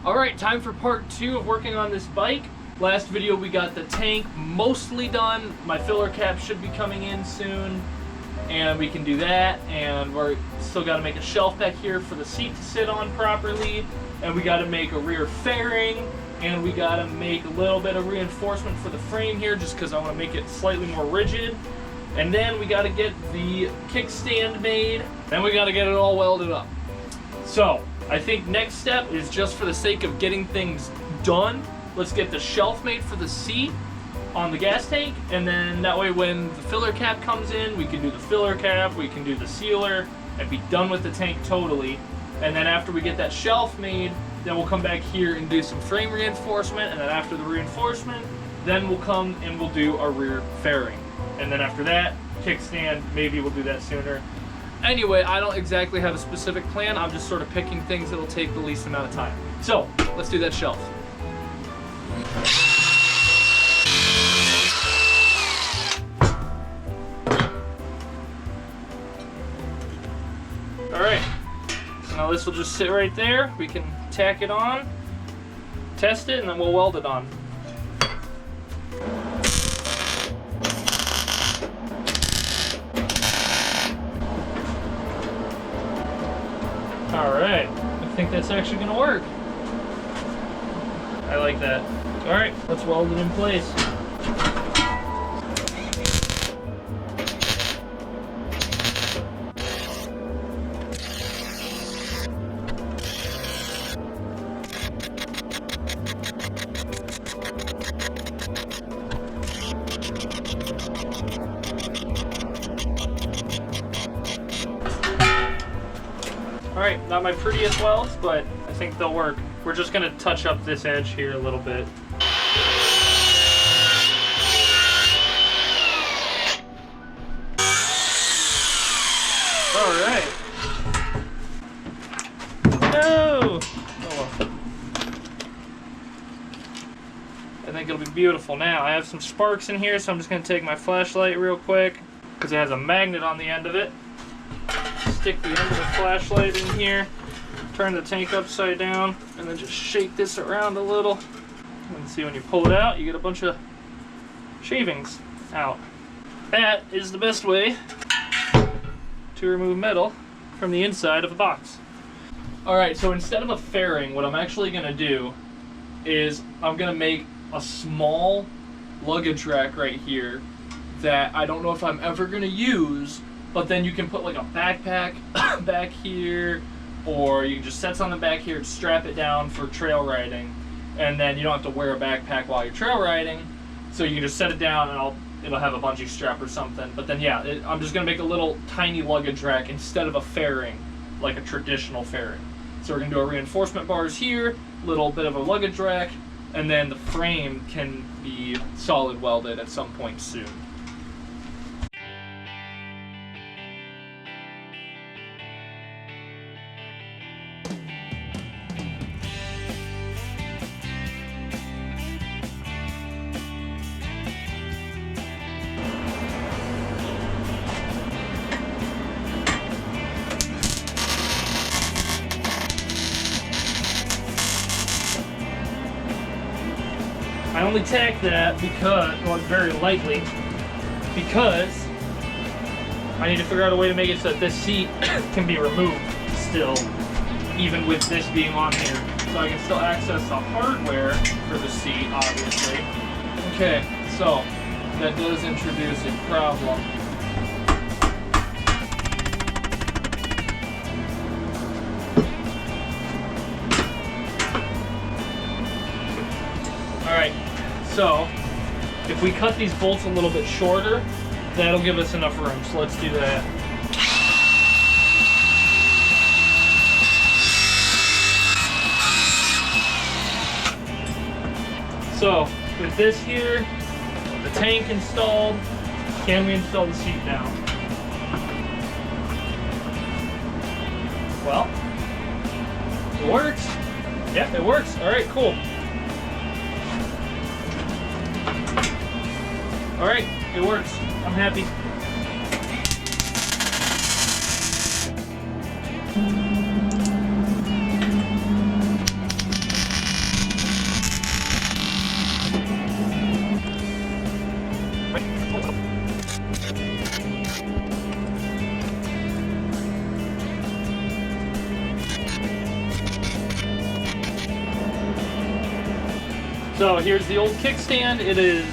All right, time for part 2 of working on this bike. Last video we got the tank mostly done. My filler cap should be coming in soon, and we can do that. And we're still got to make a shelf back here for the seat to sit on properly, and we got to make a rear fairing, and we got to make a little bit of reinforcement for the frame here just because I want to make it slightly more rigid. And then we got to get the kickstand made, then we got to get it all welded up. So I think next step is, just for the sake of getting things done, let's get the shelf made for the seat on the gas tank, and then that way when the filler cap comes in, we can do the filler cap, we can do the sealer, and be done with the tank totally. And then after we get that shelf made, then we'll come back here and do some frame reinforcement, and then after the reinforcement, then we'll come and we'll do our rear fairing. And then after that, kickstand, maybe we'll do that sooner. Anyway, I don't exactly have a specific plan. I'm just sort of picking things that'll take the least amount of time. So, let's do that shelf. Alright, so now this will just sit right there. We can tack it on, test it, and then we'll weld it on. Alright, I think that's actually going to work. I like that. Alright, let's weld it in place. Alright, not my prettiest welds, but I think they'll work. We're just going to touch up this edge here a little bit. Alright. No! Oh well. I think it'll be beautiful now. I have some sparks in here, so I'm just going to take my flashlight real quick, because it has a magnet on the end of it. Stick the end of the flashlight in here, turn the tank upside down, and then just shake this around a little. And see, when you pull it out, you get a bunch of shavings out. That is the best way to remove metal from the inside of a box. Alright, so instead of a fairing, what I'm actually going to do is I'm going to make a small luggage rack right here that I don't know if I'm ever going to use, but then you can put like a backpack back here, or you can just set something back here and strap it down for trail riding, and then you don't have to wear a backpack while you're trail riding, so you can just set it down and it'll have a bungee strap or something. But then yeah, I'm just gonna make a little tiny luggage rack instead of a fairing, like a traditional fairing. So we're gonna do our reinforcement bars here, little bit of a luggage rack, and then the frame can be solid welded at some point soon. I only tack that because, well, very lightly, because I need to figure out a way to make it so that this seat can be removed still, even with this being on here. So I can still access the hardware for the seat, obviously. Okay, so that does introduce a problem. Alright, so if we cut these bolts a little bit shorter, that'll give us enough room, so let's do that. So with this here, the tank installed, can we install the seat now? Well, it works. Yep, it works. Alright, cool. Alright, it works. I'm happy. So here's the old kickstand. It is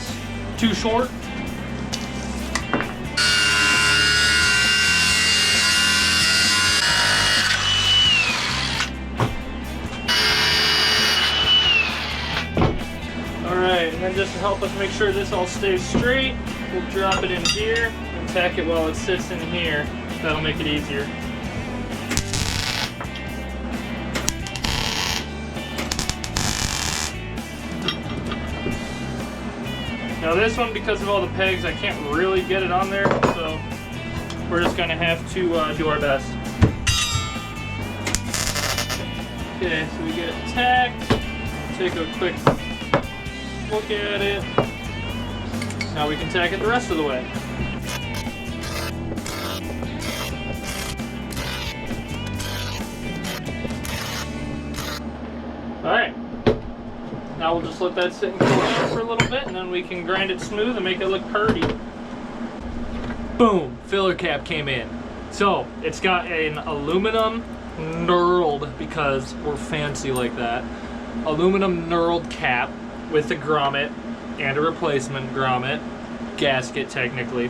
too short. Alright, and then just to help us make sure this all stays straight, we'll drop it in here and tack it while it sits in here. That'll make it easier. Now this one, because of all the pegs, I can't really get it on there, so we're just gonna have to do our best. Okay, so we get it tacked. Take a quick look at it. Now we can tack it the rest of the way. Alright. Now we'll just let that sit and cool down for a little bit, and then we can grind it smooth and make it look purty. Boom! Filler cap came in. So, it's got an aluminum knurled, because we're fancy like that, aluminum knurled cap with a grommet and a replacement grommet, gasket technically,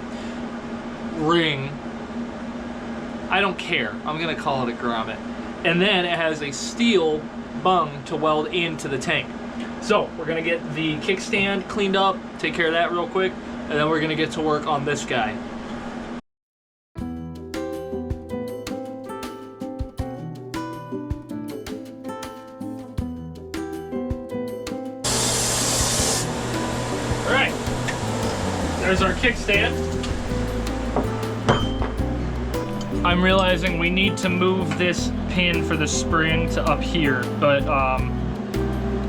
ring. I don't care. I'm gonna call it a grommet. And then it has a steel bung to weld into the tank. So we're gonna get the kickstand cleaned up, take care of that real quick, and then we're gonna get to work on this guy. All right, there's our kickstand. I'm realizing we need to move this pin for the spring to up here, but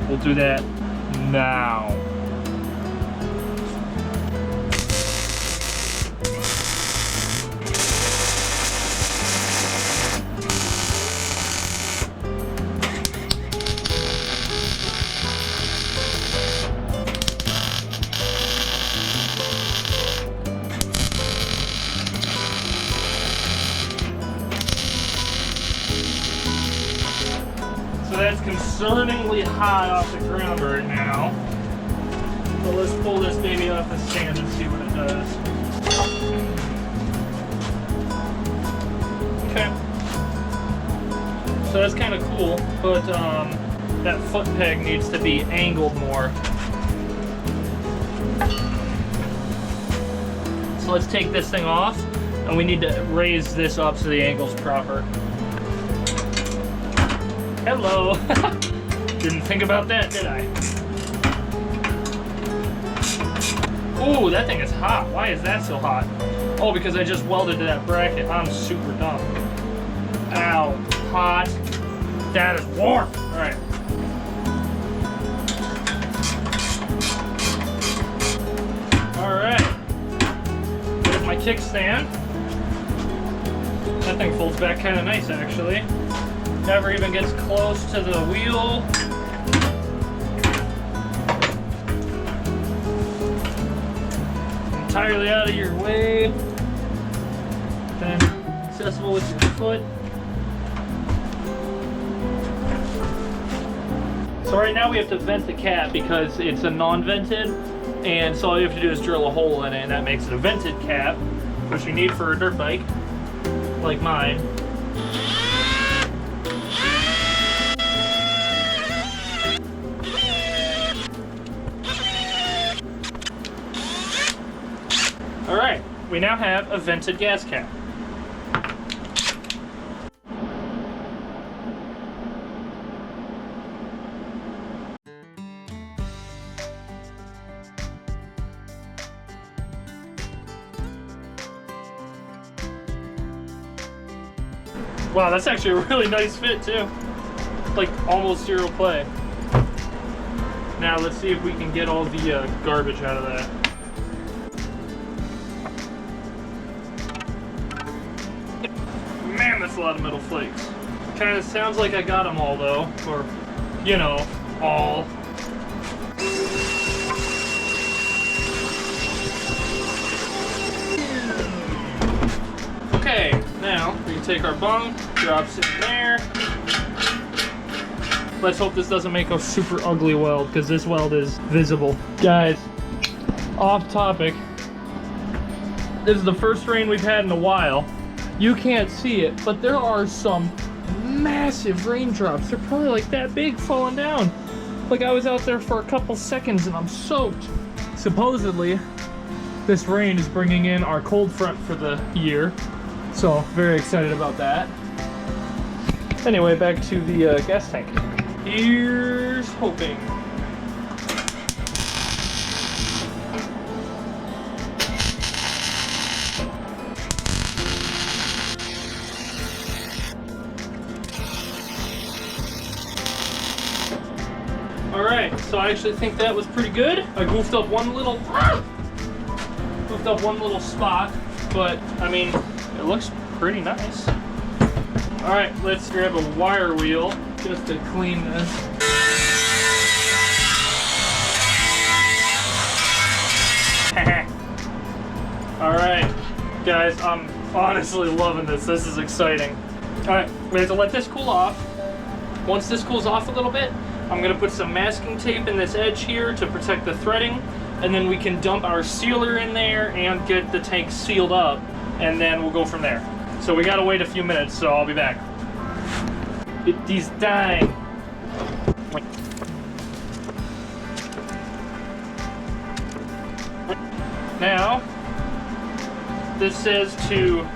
we'll do that now. So that's concerningly high off the ground right now. So let's pull this baby off the stand and see what it does. Okay. So that's kind of cool, but that foot peg needs to be angled more. So let's take this thing off, and we need to raise this up so the angle's proper. Hello! Didn't think about that, did I? Ooh, that thing is hot. Why is that so hot? Oh, because I just welded to that bracket. I'm super dumb. Ow, hot. That is warm. Alright. Alright. There's my kickstand. That thing folds back kind of nice, actually. Never even gets close to the wheel. Entirely out of your way. Then accessible with your foot. So right now we have to vent the cap because it's a non-vented, and so all you have to do is drill a hole in it, and that makes it a vented cap, which we need for a dirt bike like mine. Alright, we now have a vented gas cap. Wow, that's actually a really nice fit too. Like almost zero play. Now let's see if we can get all the garbage out of that. Man, that's a lot of metal flakes. Kind of sounds like I got them all though, or, you know, all. Okay, now we can take our bung, drops it in there. Let's hope this doesn't make a super ugly weld, because this weld is visible. Guys, off topic. This is the first rain we've had in a while. You can't see it, but there are some massive raindrops. They're probably like that big falling down. Like I was out there for a couple seconds and I'm soaked. Supposedly, this rain is bringing in our cold front for the year. So, very excited about that. Anyway, back to the gas tank. Here's hoping. Alright, so I actually think that was pretty good. I goofed up one little spot, but I mean, it looks pretty nice. Alright, let's grab a wire wheel just to clean this. Alright, guys, I'm honestly loving this. This is exciting. Alright, we have to let this cool off. Once this cools off a little bit, I'm gonna put some masking tape in this edge here to protect the threading, and then we can dump our sealer in there and get the tank sealed up, and then we'll go from there. So we gotta wait a few minutes, so I'll be back. It is dying. Now, this says to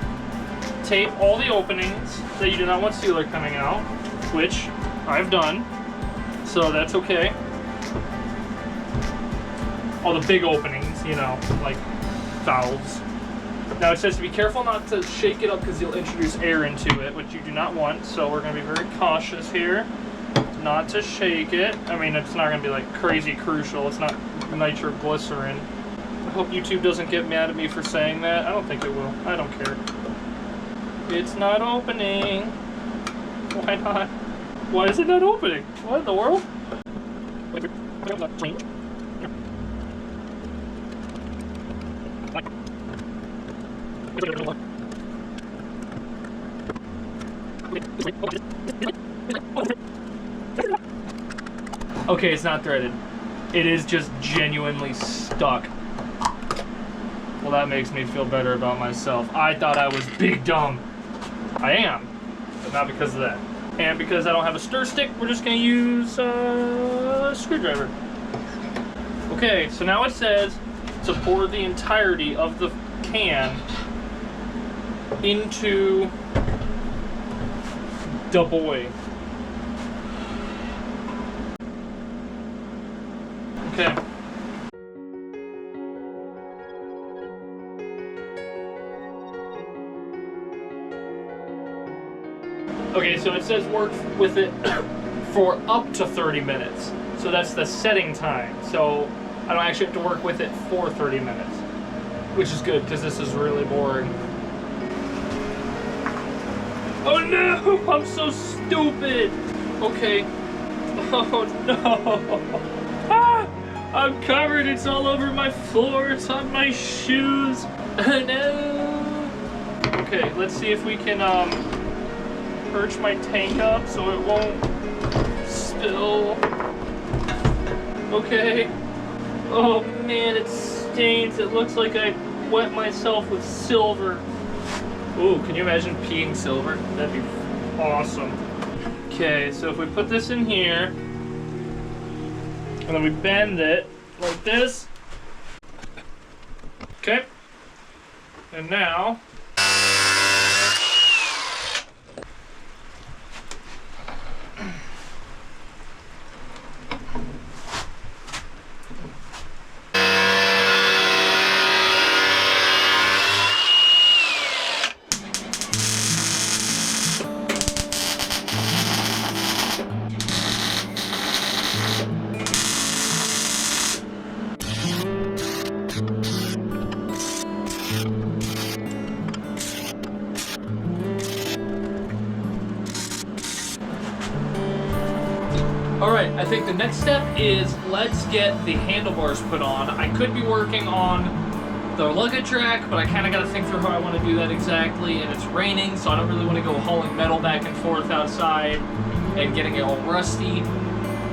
tape all the openings that you do not want sealer coming out, which I've done. So that's okay. All the big openings, you know, like valves. Now it says to be careful not to shake it up because you'll introduce air into it, which you do not want. So we're going to be very cautious here not to shake it. I mean, it's not going to be like crazy crucial. It's not nitroglycerin. I hope YouTube doesn't get mad at me for saying that. I don't think it will. I don't care. It's not opening. Why not? Why is it not opening? What in the world? Okay, it's not threaded. It is just genuinely stuck. Well, that makes me feel better about myself. I thought I was big dumb. I am, but not because of that. And because I don't have a stir stick, we're just gonna use a screwdriver. Okay, so now it says to pour the entirety of the can into the boy. Okay. Okay, so it says work with it for up to 30 minutes. So that's the setting time. So I don't actually have to work with it for 30 minutes, which is good because this is really boring. Oh no, I'm so stupid. Okay. Oh no. Ah, I'm covered, it's all over my floor, it's on my shoes. Oh no. Okay, let's see if we can perch my tank up so it won't spill. Okay. Oh man, it stains. It looks like I wet myself with silver. Ooh, can you imagine peeing silver? That'd be awesome. Okay, so if we put this in here, and then we bend it like this. Okay. And now, alright, I think the next step is let's get the handlebars put on. I could be working on the luggage rack, but I kind of got to think through how I want to do that exactly, and it's raining, so I don't really want to go hauling metal back and forth outside. and getting it all rusty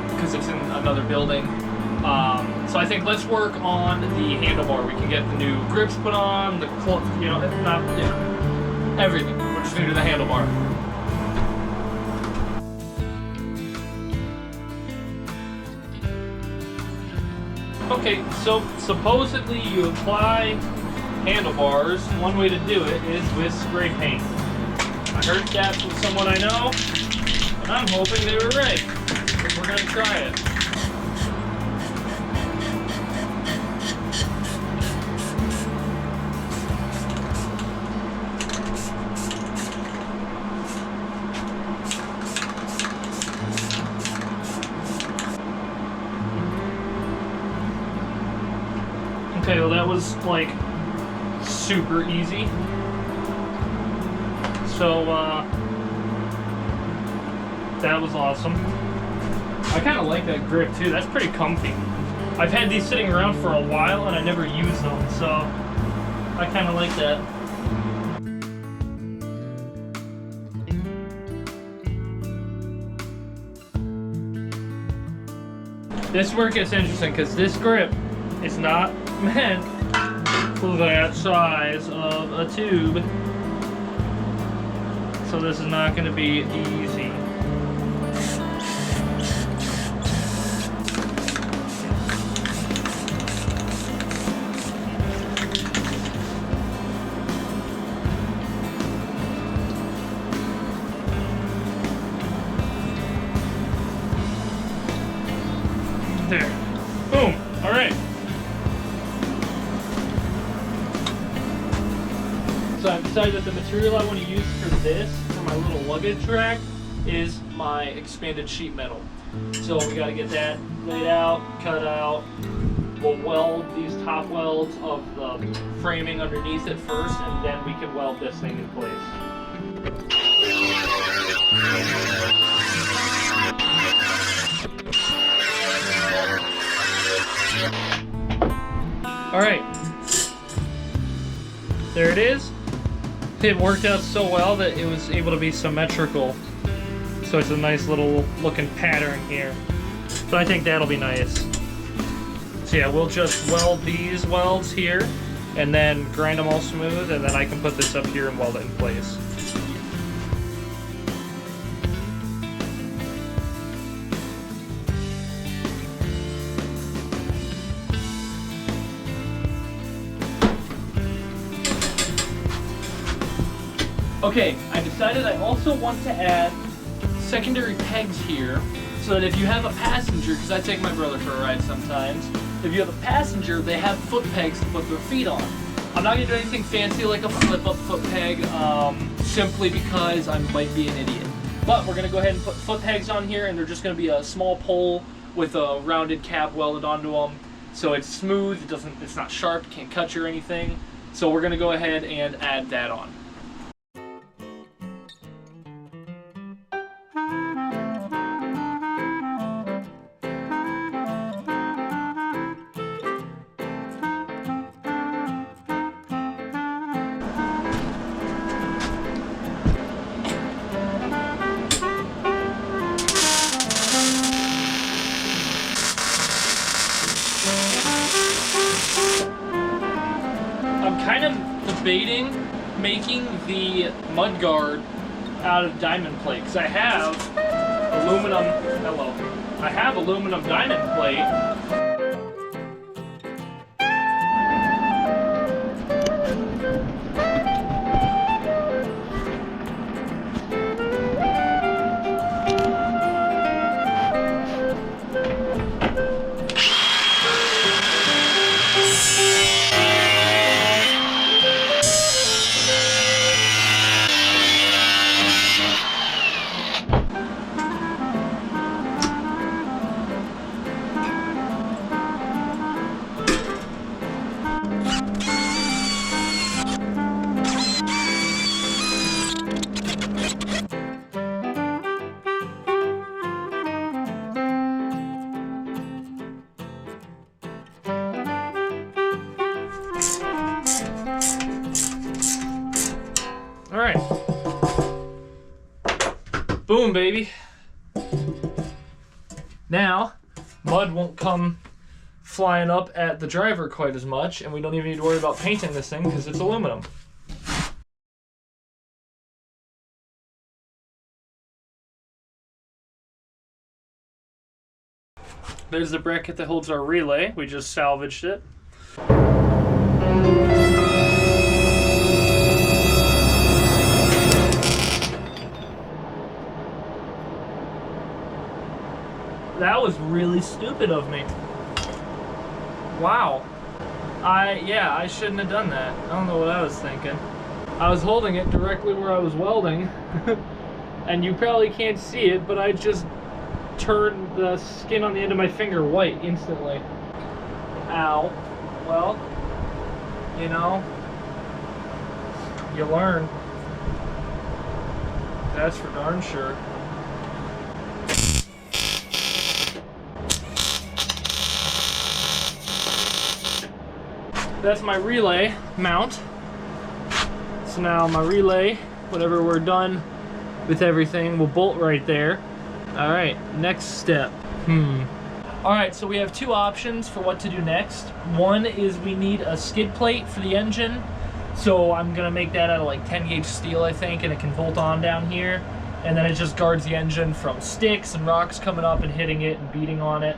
because it's in another building. So I think let's work on the handlebar. We can get the new grips put on, everything. We're just gonna do the handlebar. Okay, so supposedly you apply handlebars. One way to do it is with spray paint. I heard that from someone I know, and I'm hoping they were right. We're gonna try it. Okay, well that was like super easy. So that was awesome. I kind of like that grip too. That's pretty comfy. I've had these sitting around for a while and I never use them, so I kind of like that. This work is interesting because this grip is not meant for that size of a tube. So this is not going to be easy. There. Boom. All right. So I've decided that the material I want to use for this, for my little luggage rack, is my expanded sheet metal. So we got to get that laid out, cut out. We'll weld these top welds of the framing underneath it first, and then we can weld this thing in place. All right, there it is. It worked out so well that it was able to be symmetrical. So it's a nice little looking pattern here. So I think that'll be nice. So yeah, we'll just weld these welds here and then grind them all smooth, and then I can put this up here and weld it in place. Okay, I decided I also want to add secondary pegs here, so that if you have a passenger, because I take my brother for a ride sometimes, if you have a passenger, they have foot pegs to put their feet on. I'm not going to do anything fancy like a flip-up foot peg, simply because I might be an idiot. But we're going to go ahead and put foot pegs on here, and they're just going to be a small pole with a rounded cap welded onto them, so it's smooth, it's not sharp, can't cut you or anything. So we're going to go ahead and add that on. I'm kind of debating making the mudguard out of diamond plate, because I have aluminum diamond plate. All right. Boom, baby. Now, mud won't come flying up at the driver quite as much, and we don't even need to worry about painting this thing because it's aluminum. There's the bracket that holds our relay. We just salvaged it. That was really stupid of me. Wow. I shouldn't have done that. I don't know what I was thinking. I was holding it directly where I was welding, and you probably can't see it, but I just turned the skin on the end of my finger white instantly. Ow. Well, you know, you learn. That's for darn sure. That's my relay mount. So now my relay, whenever we're done with everything, will bolt right there. All right, next step. All right, so we have two options for what to do next. One is we need a skid plate for the engine. So I'm gonna make that out of like 10 gauge steel, I think, and it can bolt on down here. And then it just guards the engine from sticks and rocks coming up and hitting it and beating on it.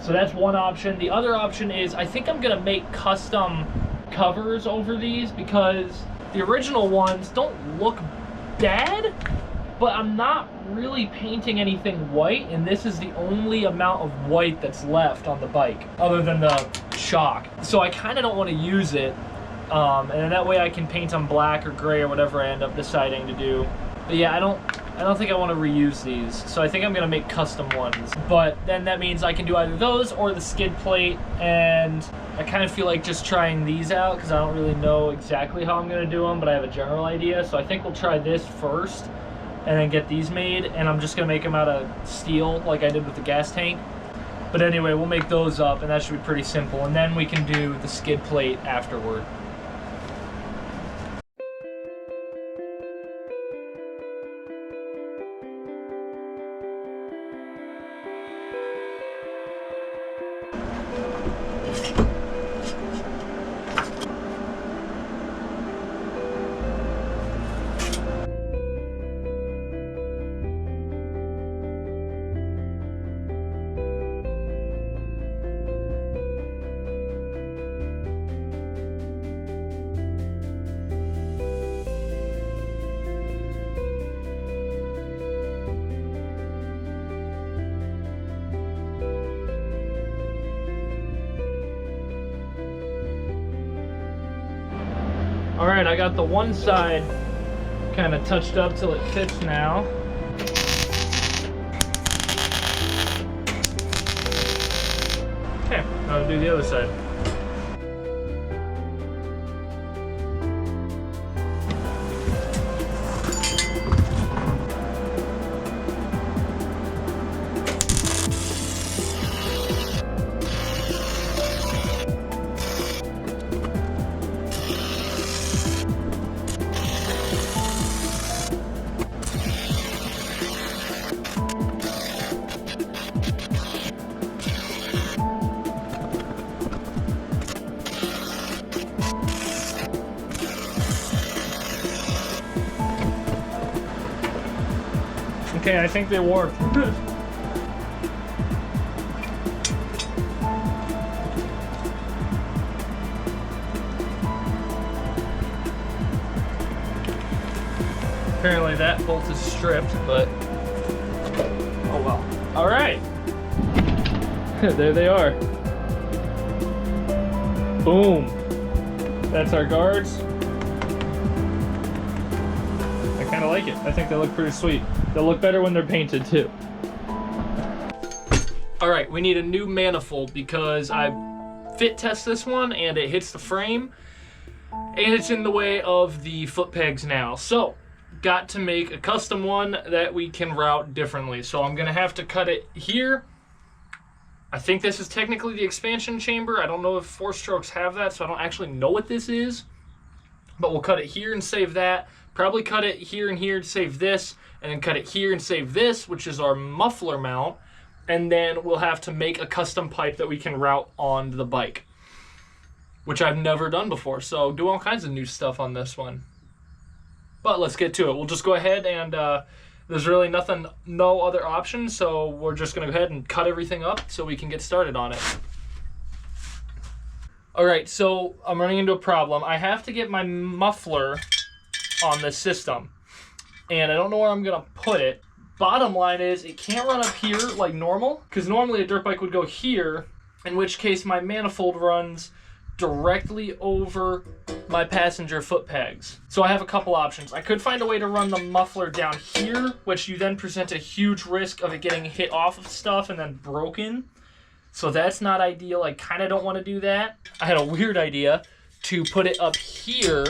So that's one option. The other option is I think I'm gonna make custom covers over these because the original ones don't look bad, but I'm not really painting anything white, and this is the only amount of white that's left on the bike other than the shock. So I kind of don't want to use it, and then that way I can paint on black or gray or whatever I end up deciding to do. But yeah, I don't think I want to reuse these, so I think I'm gonna make custom ones. But then that means I can do either those or the skid plate, and I kind of feel like just trying these out because I don't really know exactly how I'm gonna do them, but I have a general idea. So I think we'll try this first and then get these made, and I'm just gonna make them out of steel like I did with the gas tank. But anyway, we'll make those up, and that should be pretty simple, and then we can do the skid plate afterward. All right, I got the one side kind of touched up till it fits now. Okay, now I'll do the other side. Okay, I think they worked. Apparently that bolt is stripped, but oh well. All right, there they are. Boom. That's our guards. I kind of like it. I think they look pretty sweet. They'll look better when they're painted too. All right, we need a new manifold because I fit test this one and it hits the frame and it's in the way of the foot pegs now. So got to make a custom one that we can route differently. So I'm gonna have to cut it here. I think this is technically the expansion chamber. I don't know if 4-strokes have that, so I don't actually know what this is. But we'll cut it here and save that. Probably cut it here and here to save this, and then cut it here and save this, which is our muffler mount. and then we'll have to make a custom pipe that we can route on the bike, which I've never done before. So do all kinds of new stuff on this one. But let's get to it. We'll just go ahead and there's really no other options. So we're just going to go ahead and cut everything up so we can get started on it. All right, so I'm running into a problem. I have to get my muffler on this system, and I don't know where I'm gonna put it. Bottom line is it can't run up here like normal, because normally a dirt bike would go here, in which case my manifold runs directly over my passenger foot pegs. So I have a couple options. I could find a way to run the muffler down here, which you then present a huge risk of it getting hit off of stuff and then broken. So that's not ideal. I kind of don't want to do that. I had a weird idea to put it up here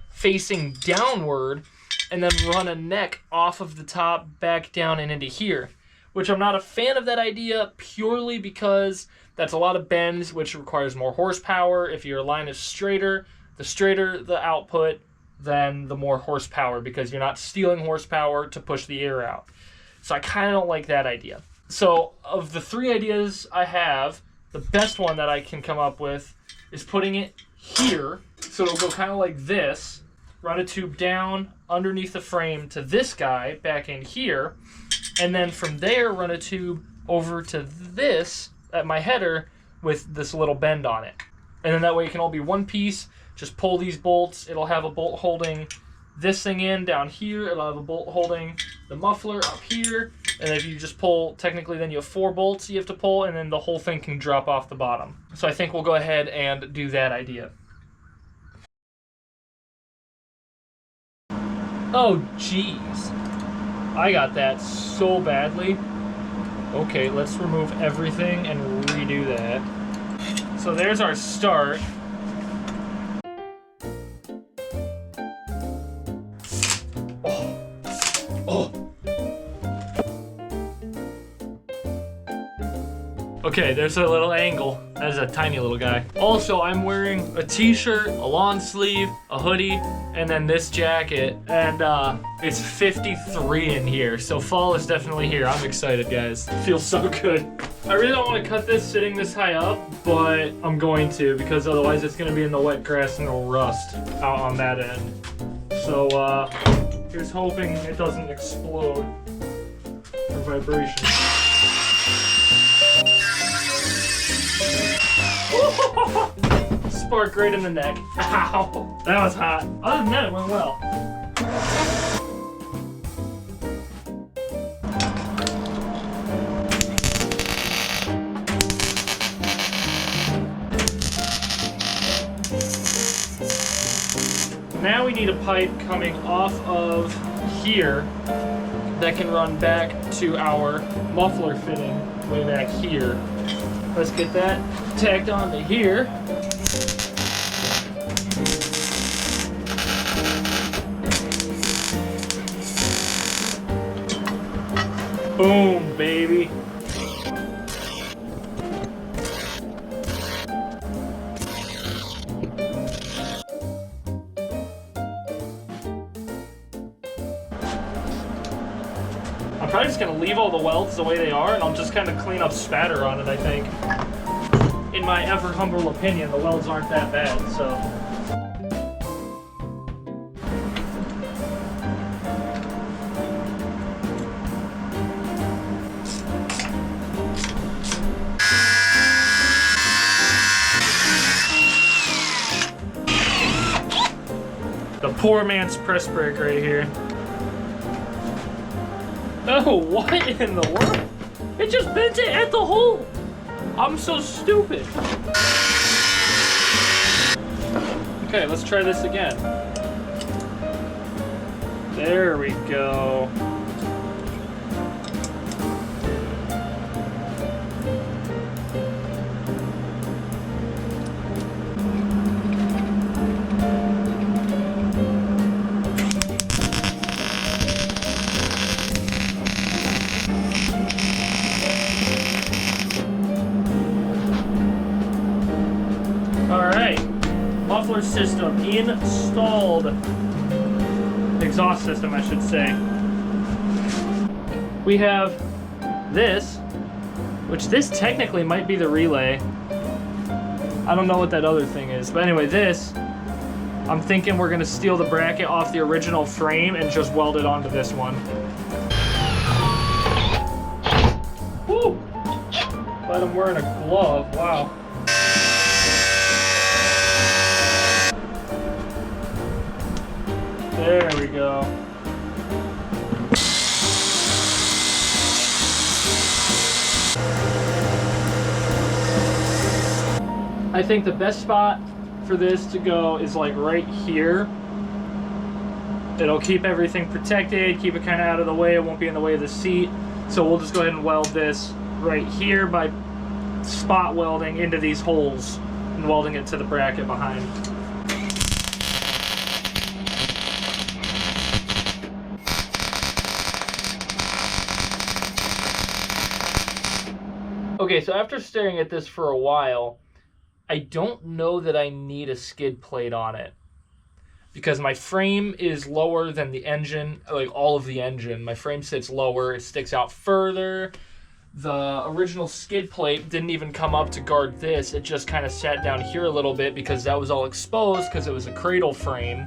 facing downward and then run a neck off of the top back down and into here, which I'm not a fan of that idea purely because that's a lot of bends, which requires more horsepower. If your line is straighter the output, then the more horsepower, because you're not stealing horsepower to push the air out. So I kind of don't like that idea. So of the three ideas I have, the best one that I can come up with is putting it here. So it'll go kind of like this, run a tube down underneath the frame to this guy back in here, and then from there run a tube over to this at my header with this little bend on it. And then that way it can all be one piece. Just pull these bolts. It'll have a bolt holding this thing in down here. It'll have a bolt holding the muffler up here. And if you just pull, technically then you have 4 bolts you have to pull, and then the whole thing can drop off the bottom. So I think we'll go ahead and do that idea. Oh, jeez. I got that so badly. Okay, let's remove everything and redo that. So there's our start. Oh. Okay, there's a little angle. That is a tiny little guy. Also, I'm wearing a t-shirt, a long sleeve, a hoodie, and then this jacket. And it's 53 in here, so fall is definitely here. I'm excited, guys. It feels so good. I really don't want to cut this sitting this high up, but I'm going to, because otherwise it's gonna be in the wet grass and it'll rust out on that end. So here's hoping it doesn't explode for vibration. Spark right in the neck. Ow! That was hot. Other than that, it went well. Now we need a pipe coming off of here that can run back to our muffler fitting way back here. Let's get that tacked onto here. Boom, baby. I'm probably just gonna leave all the welds the way they are, and I'll just kind of clean up spatter on it, I think. In my ever humble opinion, the welds aren't that bad, so. The poor man's press brake right here. Oh, what in the world? It just bent it at the hole. I'm so stupid. Okay, let's try this again. There we go. Muffler system installed. Exhaust system, I should say. We have this which this technically might be the relay. I don't know what that other thing is, but anyway, this, I'm thinking we're gonna steal the bracket off the original frame and just weld it onto this one. Woo! But I'm wearing a glove, wow. There we go. I think the best spot for this to go is like right here. It'll keep everything protected, keep it kind of out of the way, it won't be in the way of the seat. So we'll just go ahead and weld this right here by spot welding into these holes and welding it to the bracket behind. Okay, so after staring at this for a while, I don't know that I need a skid plate on it because my frame is lower than the engine, like all of the engine. My frame sits lower, it sticks out further. The original skid plate didn't even come up to guard this. It just kind of sat down here a little bit because that was all exposed because it was a cradle frame.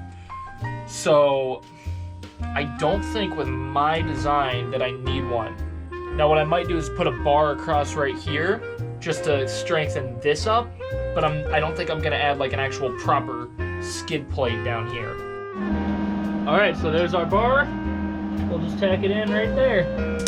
So I don't think with my design that I need one. Now what I might do is put a bar across right here just to strengthen this up, but I don't think I'm gonna add like an actual proper skid plate down here. All right, so there's our bar. We'll just tack it in right there.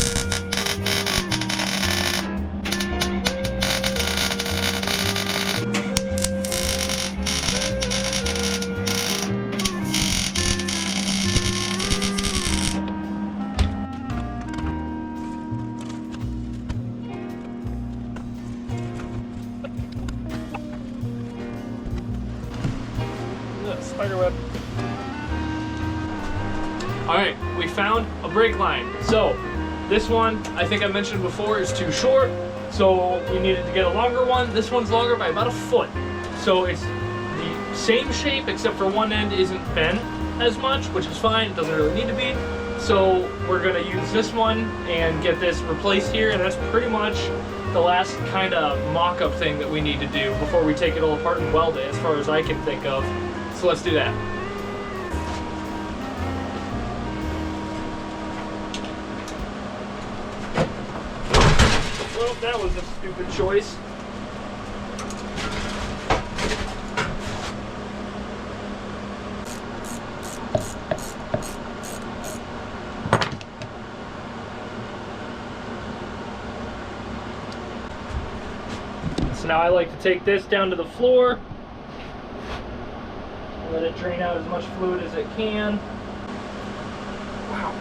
Spiderweb. All right, we found a brake line. So this one, I think I mentioned before, is too short. So we needed to get a longer one. This one's longer by about a foot. So it's the same shape except for one end isn't bent as much, which is fine. It doesn't really need to be. So we're gonna use this one and get this replaced here. And that's pretty much the last kind of mock-up thing that we need to do before we take it all apart and weld it, as far as I can think of. So let's do that. Well, that was a stupid choice. So now I like to take this down to the floor. Let it drain out as much fluid as it can. Wow.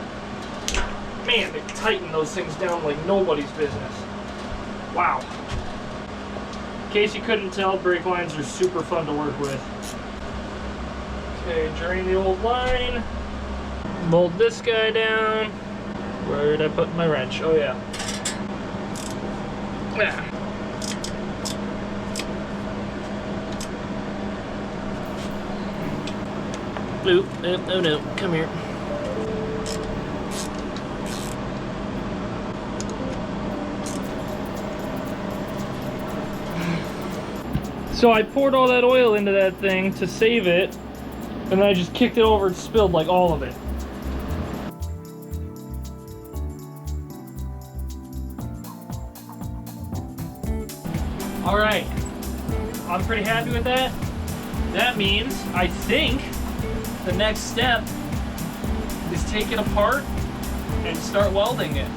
Man, they tighten those things down like nobody's business. Wow. In case you couldn't tell, brake lines are super fun to work with. Okay, drain the old line. Mold this guy down. Where did I put my wrench? Oh yeah. Yeah. Oop, oh no, come here. So I poured all that oil into that thing to save it, and then I just kicked it over and spilled like all of it. All right, I'm pretty happy with that. That means, I think, the next step is take it apart and start welding it.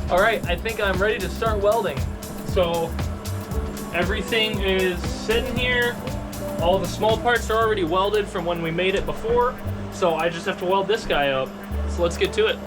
All right, I think I'm ready to start welding. So everything is sitting here. All the small parts are already welded from when we made it before. So I just have to weld this guy up. So let's get to it.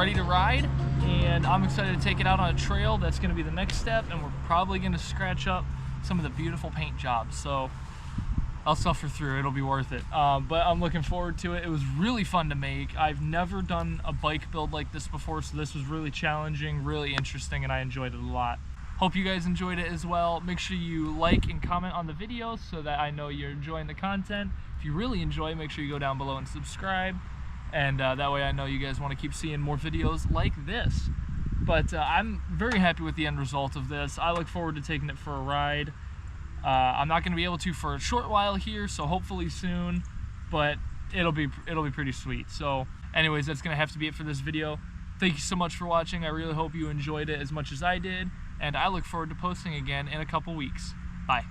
ready to ride, and I'm excited to take it out on a trail. That's going to be the next step, and we're probably going to scratch up some of the beautiful paint jobs. So I'll suffer through, it'll be worth it. But I'm looking forward to it. It was really fun to make. I've never done a bike build like this before, so this was really challenging, really interesting, and I enjoyed it a lot. Hope you guys enjoyed it as well. Make sure you like and comment on the video so that I know you're enjoying the content. If you really enjoy, make sure you go down below and subscribe. And that way I know you guys want to keep seeing more videos like this. But I'm very happy with the end result of this. I look forward to taking it for a ride. I'm not going to be able to for a short while here, so hopefully soon, but it'll be pretty sweet. So anyways, that's going to have to be it for this video. Thank you so much for watching. I really hope you enjoyed it as much as I did, and I look forward to posting again in a couple weeks. Bye.